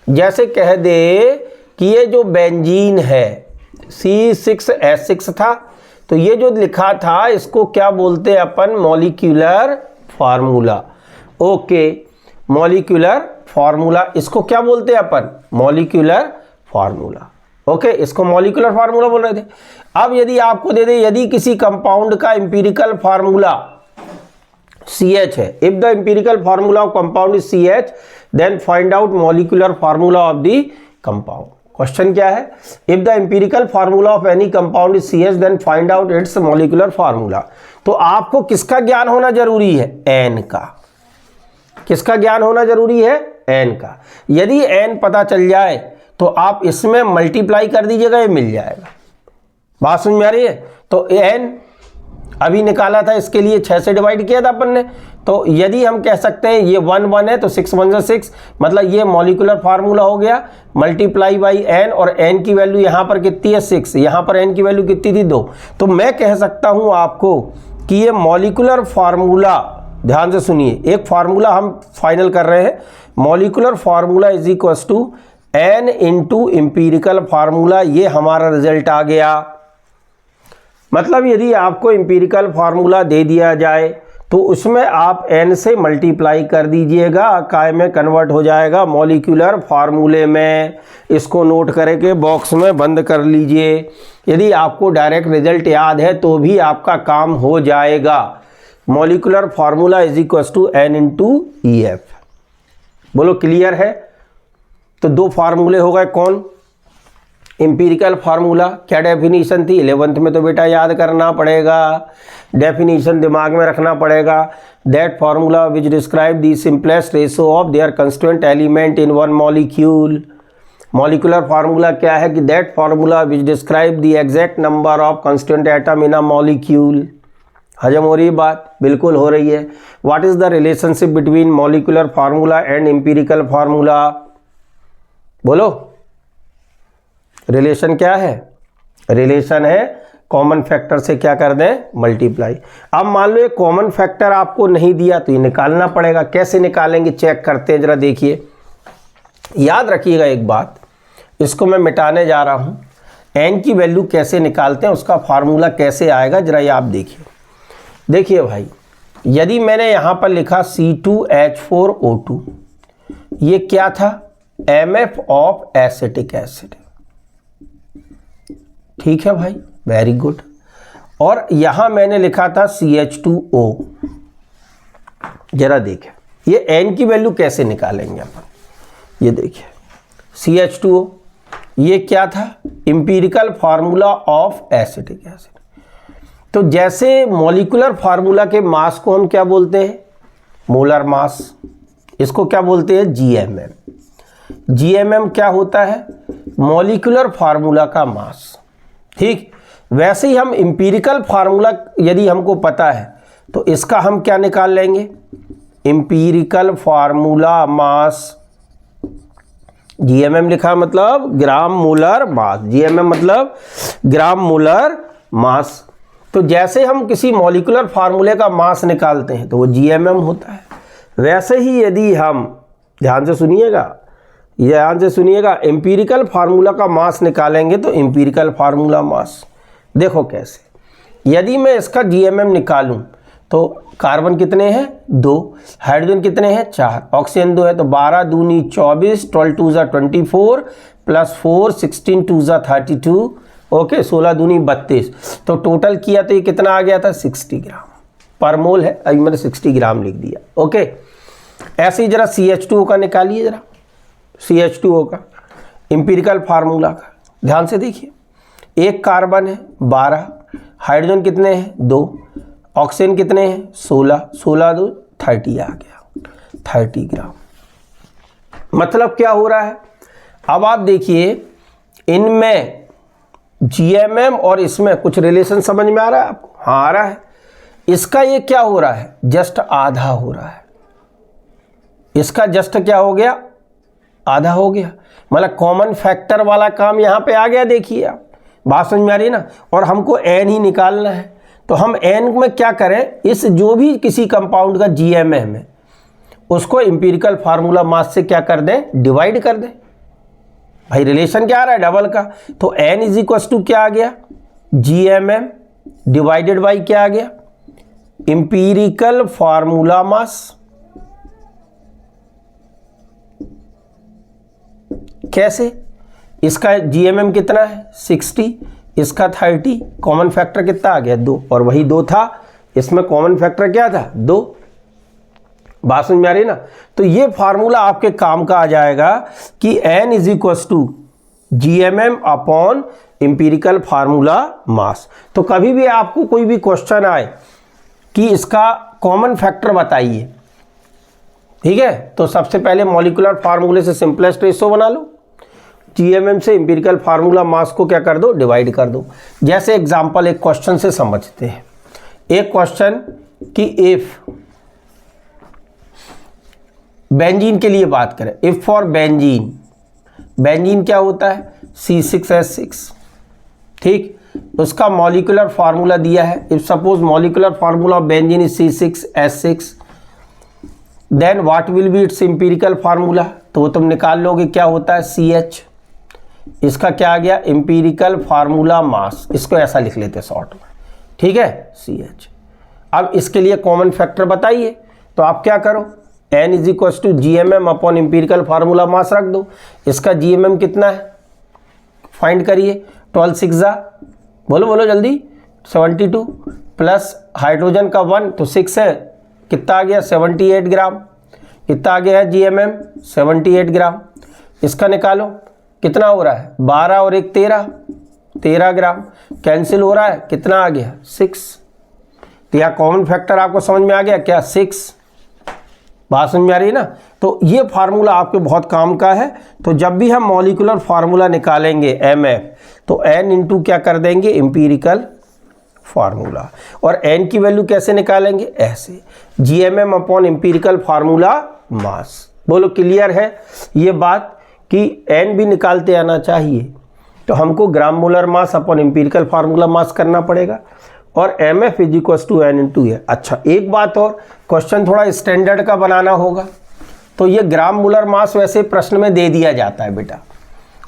जैसे कह दे कि ये जो बेंजीन है C6H6 था, तो ये जो लिखा था इसको क्या बोलते हैं अपन, molecular formula. Okay, molecular formula, इसको क्या बोलते हैं अपन, मॉलिक्यूलर फार्मूला। ओके, इसको मॉलिक्यूलर फार्मूला बोल रहे थे। अब यदि आपको दे दे, यदि किसी कंपाउंड का इंपीरिकल फार्मूला CH है, if the empirical formula of compound is CH, then find out molecular formula of the compound. Question क्या है, if the empirical formula of any compound is CH, then find out its molecular formula. तो आपको किसका ज्ञान होना जरूरी है, N का। किसका ज्ञान होना जरूरी है, N का। यदि N पता चल जाए तो आप इसमें मल्टीप्लाई कर दीजिएगा, ये मिल जाएगा। बात समझ में आ रही है? तो N अभी निकाला था, इसके लिए 6 से डिवाइड किया था अपन ने। तो यदि हम कह सकते हैं ये 1 1 है तो 6 1 ज़ा 6, मतलब ये मॉलिक्यूलर फार्मूला हो गया, मल्टीप्लाई बाई N, और N की वैल्यू यहाँ पर कितनी है 6, यहाँ पर N की वैल्यू कितनी थी 2। तो मैं कह सकता हूँ आपको कि ये मॉलिक्यूलर फार्मूला, ध्यान से सुनिए, एक फार्मूला हम फाइनल कर रहे हैं, molecular formula is equal to N into empirical formula. ये हमारा रिजल्ट आ गया। मतलब यदि आपको इंपीरिकल फार्मूला दे दिया जाए तो उसमें आप N से मल्टीप्लाई कर दीजिएगा, काय में कन्वर्ट हो जाएगा मॉलिक्यूलर फार्मूले में। इसको नोट करके बॉक्स में बंद कर लीजिए। यदि आपको डायरेक्ट रिजल्ट याद है तो भी आपका काम हो जाएगा। Molecular formula is equal to N into EF। बोलो क्लियर है? तो 2 फार्मूले हो गए, कौन, इंपीरिकल फार्मूला, क्या डेफिनेशन थी 11th में, तो बेटा याद करना पड़ेगा, डेफिनेशन दिमाग में रखना पड़ेगा। That formula which describe the simplest ratio of their constituent element in one molecule. Molecular formula क्या है कि that formula which describe the exact number of constituent atom in a molecule. हजम हो रही है बात? बिल्कुल हो रही है। What is the relationship between molecular formula and empirical formula? बोलो, रिलेशन क्या है? रिलेशन है कॉमन फैक्टर से क्या कर दें, मल्टीप्लाई। अब मान लो ये कॉमन फैक्टर आपको नहीं दिया तो ये निकालना पड़ेगा। कैसे निकालेंगे, चेक करते हैं, जरा देखिए। याद रखिएगा एक बात, इसको मैं मिटाने जा रहा हूं। N की वैल्यू कैसे निकालते हैं, उसका फार्मूला कैसे आएगा, जरा ये आप देखिए। देखिए भाई, यदि मैंने यहां पर लिखा C2H4O2, ये क्या था, MF ऑफ एसिटिक एसिड। ठीक है भाई, वेरी गुड। और यहां मैंने लिखा था CH2O। जरा देखें ये N की वैल्यू कैसे निकालेंगे अपन। ये देखिए CH2O, ये क्या था, empirical formula of acetic acid. तो जैसे मॉलिक्यूलर फार्मूला के मास को हम क्या बोलते हैं, मोलर मास। इसको क्या बोलते हैं, GMM। GMM क्या होता है, मॉलिक्यूलर फार्मूला का मास। ठीक, वैसे ही हम इंपीरिकल फार्मूला यदि हमको पता है तो इसका हम क्या निकाल लेंगे, इंपीरिकल फार्मूला मास। GMM लिखा मतलब ग्राम मोलर मास, GMM मतलब ग्राम मोलर मास। तो जैसे हम किसी मॉलिक्यूलर फार्मूले का मास निकालते हैं तो वो GMM होता है। वैसे ही यदि हम, ध्यान से सुनिएगा, ध्यान से सुनिएगा, एम्पिरिकल फार्मूला का मास निकालेंगे तो एम्पिरिकल फार्मूला मास। देखो कैसे, यदि मैं इसका GMM निकालूं तो कार्बन कितने हैं, 2, हाइड्रोजन कितने हैं, 4, ऑक्सीजन 2 है, तो 12 दूनी 24, 12 2 ज़ा 24, प्लस 4 16 2 ज़ा 32, ओके, 16 दूनी 32। तो टोटल किया तो ये कितना आ गया था, 60 ग्राम पर मोल है। अभी मैंने 60 ग्राम लिख दिया। ओके, ऐसे ही जरा CH2O का निकालिए, जरा CH2O का इंपीरिकल फार्मूला का ध्यान से देखिए, एक कार्बन है 12, हाइड्रोजन कितने हैं 2, ऑक्सीजन कितने हैं 16, 16 2 30 आ गया 30 ग्राम। मतलब क्या हो रहा है, अब आप देखिए इनमें जीएमएम और इसमें कुछ रिलेशन समझ में आ रहा है आपको? हाँ आ रहा है। इसका ये क्या हो रहा है, जस्ट आधा हो रहा है, इसका जस्ट क्या हो गया, आधा हो गया। मतलब कॉमन फैक्टर वाला काम यहाँ पे आ गया। देखिए आप, बात समझ में आ रही है ना। और हमको एन ही निकालना है, तो हम एन में क्या करें, इस जो भी किसी कंपाउंड का जीएमएम है उसको इंपीरिकल फार्मूला मास से क्या कर दें, डिवाइड कर दें। भाई रिलेशन क्या आ रहा है, डबल का। तो एन इज इक्वल टू क्या आ गया, जीएमएम डिवाइडेड बाई क्या आ गया, इंपीरिकल फार्मूला मास। कैसे, इसका जीएमएम कितना है 60, इसका 30, कॉमन फैक्टर कितना आ गया 2, और वही 2 था, इसमें कॉमन फैक्टर क्या था 2। बात समझ में आ रही है ना। तो ये फार्मूला आपके काम का आ जाएगा कि n is equal to GMM upon empirical formula mass. तो कभी भी आपको कोई भी क्वेश्चन आए कि इसका कॉमन फैक्टर बताइए, ठीक है, तो सबसे पहले मॉलिक्यूलर फार्मूले से सिंपलेस्ट रेशो बना लो, जीएमएम से इंपीरिकल फार्मूला मास को क्या कर दो, डिवाइड कर दो। जैसे एग्जांपल एक क्वेश्चन से समझते हैं। एक क्वेश्चन कि इफ बेंजीन के लिए बात करें, इफ फॉर बेंजीन, बेंजीन क्या होता है C6H6, ठीक, उसका मॉलिक्यूलर फार्मूला दिया है। If suppose molecular formula of benzene is C6H6, then what will be its empirical formula, तो वो तुम निकाल लोगे क्या होता है CH। इसका क्या आ गया, इंपीरिकल फार्मूला मास, इसको ऐसा लिख लेते हैं शॉर्ट में, ठीक है CH। अब इसके लिए कॉमन फैक्टर बताइए, तो आप क्या करो, n is equal to GMM upon empirical formula mass रख दो। इसका जीएमएम कितना है फाइंड करिए, 12 6 बोलो बोलो जल्दी, 72 प्लस हाइड्रोजन का 1 तो 6 है, कितना आ गया 78 ग्राम। कितना आ गया है जीएमएम 78 ग्राम। इसका निकालो कितना हो रहा है, 12 और 1 13 ग्राम। कैंसिल हो रहा है, कितना आ गया 6। तो यहाँ कॉमन फैक्टर आपको समझ में आ गया क्या 6। बात समझ में आ रही है ना। तो ये फार्मूला आपके बहुत काम का है। तो जब भी हम मॉलिक्यूलर फार्मूला निकालेंगे MF, तो n इंटू क्या कर देंगे इंपीरिकल फार्मूला, और n की वैल्यू कैसे निकालेंगे, ऐसे जीएमएम अपॉन इंपीरिकल फार्मूला मास। बोलो क्लियर है ये बात कि n भी निकालते आना चाहिए। तो हमको gram molar mass upon empirical formula mass करना पड़ेगा, और MF is equal to n into A. अच्छा एक बात और, क्वेश्चन थोड़ा स्टैंडर्ड का बनाना होगा। तो ये ग्राम मोलर मास वैसे प्रश्न में दे दिया जाता है बेटा,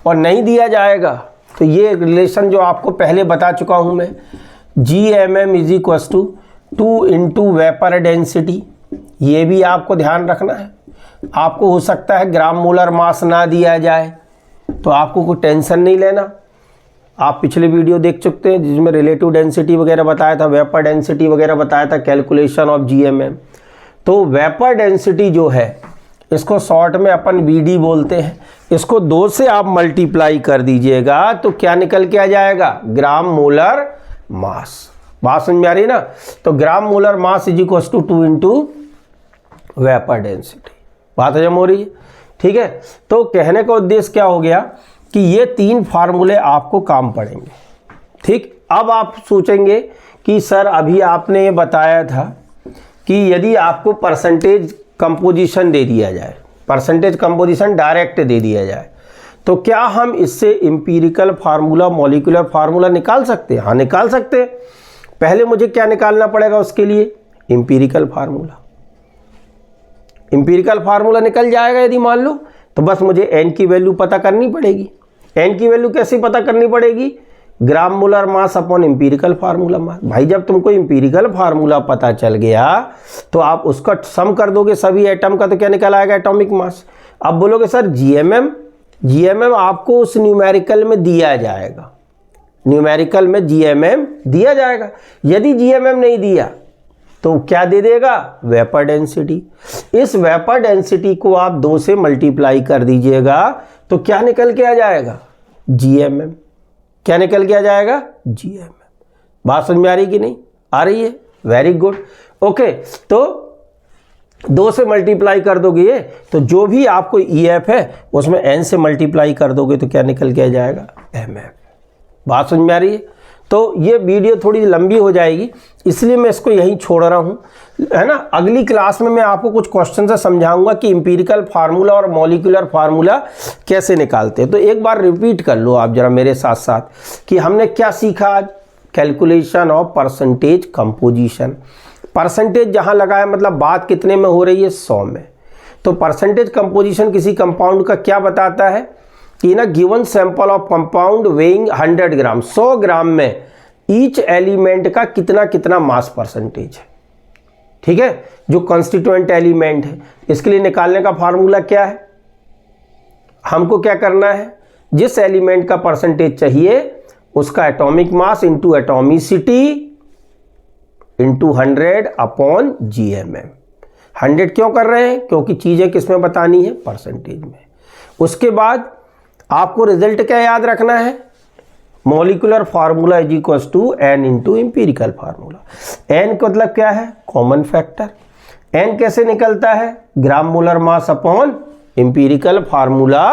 और नहीं दिया जाएगा तो ये रिलेशन जो आपको पहले बता चुका हूँ मैं, GMM is equal to 2 into vapour density. ये भी आपको ध्यान रखना है। आपको हो सकता है ग्राम मोलर मास ना दिया जाए, तो आपको कोई टेंशन नहीं लेना। आप पिछले वीडियो देख चुके हैं जिसमें रिलेटिव डेंसिटी वगैरह बताया था, वेपर डेंसिटी वगैरह बताया था, कैलकुलेशन ऑफ GMM। तो वेपर डेंसिटी जो है इसको शॉर्ट में अपन VD बोलते हैं। इसको 2 से आप मल्टीप्लाई कर दीजिएगा तो क्या निकल के आ जाएगा, ग्राम मोलर मास। बात समझ में आ रही है ना। तो gram molar mass is equal to 2 into vapour density. बात हजम हो रही है, ठीक है। तो कहने का उद्देश्य क्या हो गया कि ये 3 फार्मूले आपको काम पड़ेंगे, ठीक। अब आप सोचेंगे कि सर अभी आपने ये बताया था कि यदि आपको परसेंटेज कंपोजिशन दे दिया जाए, परसेंटेज कंपोजिशन डायरेक्ट दे दिया जाए, तो क्या हम इससे इंपीरिकल फार्मूला मॉलिक्यूलर फार्मूला निकाल सकते हैं? हाँ निकाल सकते हैं। पहले मुझे क्या निकालना पड़ेगा उसके लिए, इंपीरिकल फार्मूला। इंपीरिकल फार्मूला निकल जाएगा यदि मान लो, तो बस मुझे n की वैल्यू पता करनी पड़ेगी। n की वैल्यू कैसे पता करनी पड़ेगी, ग्राम molar mass upon empirical formula मास। भाई जब तुमको इंपीरिकल फार्मूला पता चल गया तो आप उसका सम कर दोगे सभी एटम का, तो क्या निकल आएगा एटॉमिक मास। अब बोलोगे सर जीएमएम आपको उस न्यूमेरिकल में दिया जाएगा, न्यूमेरिकल में जीएमएम दिया जाएगा। यदि जीएमएम नहीं दिया तो क्या दे देगा, वेपर डेंसिटी। इस वेपर डेंसिटी को आप 2 से मल्टीप्लाई कर दीजिएगा तो क्या निकल के आ जाएगा, GMM। क्या निकल के आ जाएगा? GMM। बात समझ में आ रही कि नहीं आ रही है? Very good. ओके, तो 2 से मल्टीप्लाई कर दोगे ये, तो जो भी आपको EF है उसमें N से मल्टीप्लाई कर दोगे तो क्या निकल के आ जाएगा? MM। बात समझ में आ रही है? तो ये वीडियो थोड़ी लंबी हो जाएगी, इसलिए मैं इसको यहीं छोड़ रहा हूँ, है ना। अगली क्लास में मैं आपको कुछ क्वेश्चन से समझाऊंगा कि एम्पिरिकल फार्मूला और मॉलिक्यूलर फार्मूला कैसे निकालते हैं। तो एक बार रिपीट कर लो आप जरा मेरे साथ साथ कि हमने क्या सीखा आज। Calculation of percentage composition. Percentage जहाँ लगा है मतलब बात कितने में हो रही है? 100 में। तो परसेंटेज कंपोजिशन किसी कंपाउंड का क्या बताता है कि ना given sample of compound weighing 100 ग्राम, 100 ग्राम में ईच एलिमेंट का कितना कितना मास परसेंटेज है। ठीक है, जो कॉन्स्टिट्यूएंट एलिमेंट है इसके लिए निकालने का फार्मूला क्या है? हमको क्या करना है? जिस एलिमेंट का परसेंटेज चाहिए उसका atomic mass into atomicity into 100 upon GMM। 100 क्यों कर रहे हैं? क्योंकि चीजें किस में बतानी है? परसेंटेज में। उसके बाद आपको रिजल्ट क्या याद रखना है? Molecular formula is equal to N into empirical formula. N का मतलब क्या है? Common factor. N कैसे निकलता है? ग्राम molar mass upon empirical formula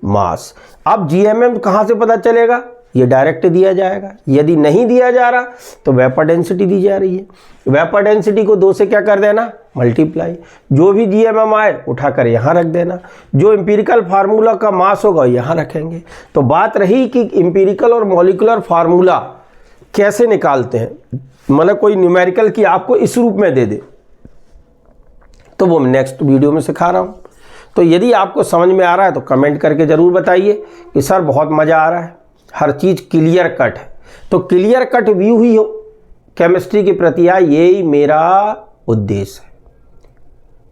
mass. अब GMM कहाँ से पता चलेगा? ये डायरेक्ट दिया जाएगा। यदि नहीं दिया जा रहा तो वेपर डेंसिटी दी जा रही है। वेपर डेंसिटी को 2 से क्या कर देना? मल्टीप्लाई। जो भी GMM आए उठाकर यहाँ रख देना। जो एम्पिरिकल फार्मूला का मास होगा यहाँ रखेंगे। तो बात रही कि एम्पिरिकल और मॉलिक्यूलर फार्मूला कैसे निकालते हैं, मतलब कोई न्यूमेरिकल की आपको इस रूप में दे दे तो वो मैं नेक्स्ट वीडियो में सिखा रहा हूँ। तो यदि आपको समझ में आ रहा है तो कमेंट करके ज़रूर बताइए कि सर बहुत मज़ा आ रहा है, हर चीज़ क्लियर कट है। तो क्लियर कट व्यू ही हो केमिस्ट्री के प्रति यही मेरा उद्देश्य है।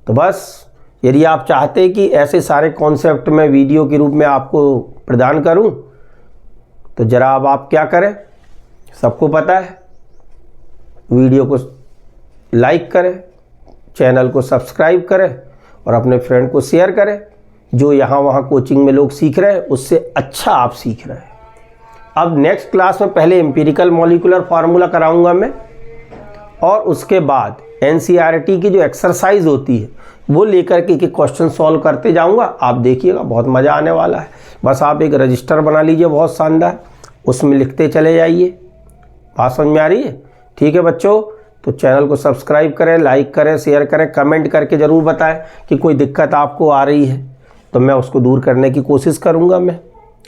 तो बस यदि आप चाहते हैं कि ऐसे सारे कॉन्सेप्ट मैं वीडियो के रूप में आपको प्रदान करूं तो ज़रा अब आप क्या करें, सबको पता है, वीडियो को लाइक करें, चैनल को सब्सक्राइब करें और अपने फ्रेंड को शेयर करें। जो यहाँ वहाँ कोचिंग में लोग सीख रहे हैं उससे अच्छा आप सीख रहे हैं। अब नेक्स्ट क्लास में पहले एम्पिरिकल मॉलिक्यूलर फार्मूला कराऊंगा मैं, और उसके बाद NCERT की जो एक्सरसाइज होती है वो लेकर के क्वेश्चन सॉल्व करते जाऊंगा। आप देखिएगा बहुत मज़ा आने वाला है। बस आप एक रजिस्टर बना लीजिए बहुत शानदार, उसमें लिखते चले जाइए। बात समझ में आ रही है? ठीक है बच्चों, तो चैनल को सब्सक्राइब करें, लाइक करें, शेयर करें, कमेंट करके ज़रूर बताएं कि कोई दिक्कत आपको आ रही है तो मैं उसको दूर करने की कोशिश करूँगा। मैं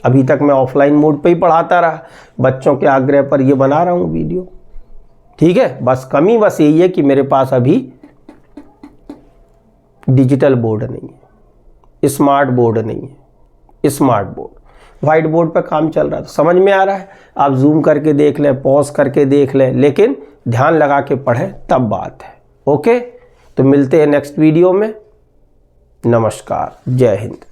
अभी तक मैं ऑफलाइन मोड पे ही पढ़ाता रहा, बच्चों के आग्रह पर ये बना रहा हूँ वीडियो। ठीक है, बस कमी बस यही है कि मेरे पास अभी डिजिटल बोर्ड नहीं है, स्मार्ट बोर्ड नहीं है। स्मार्ट बोर्ड, वाइट बोर्ड पे काम चल रहा है। तो समझ में आ रहा है, आप जूम करके देख लें, पॉज करके देख लें, लेकिन ध्यान लगा के पढ़ें तब बात है। ओके, तो मिलते हैं नेक्स्ट वीडियो में। नमस्कार, जय हिंद।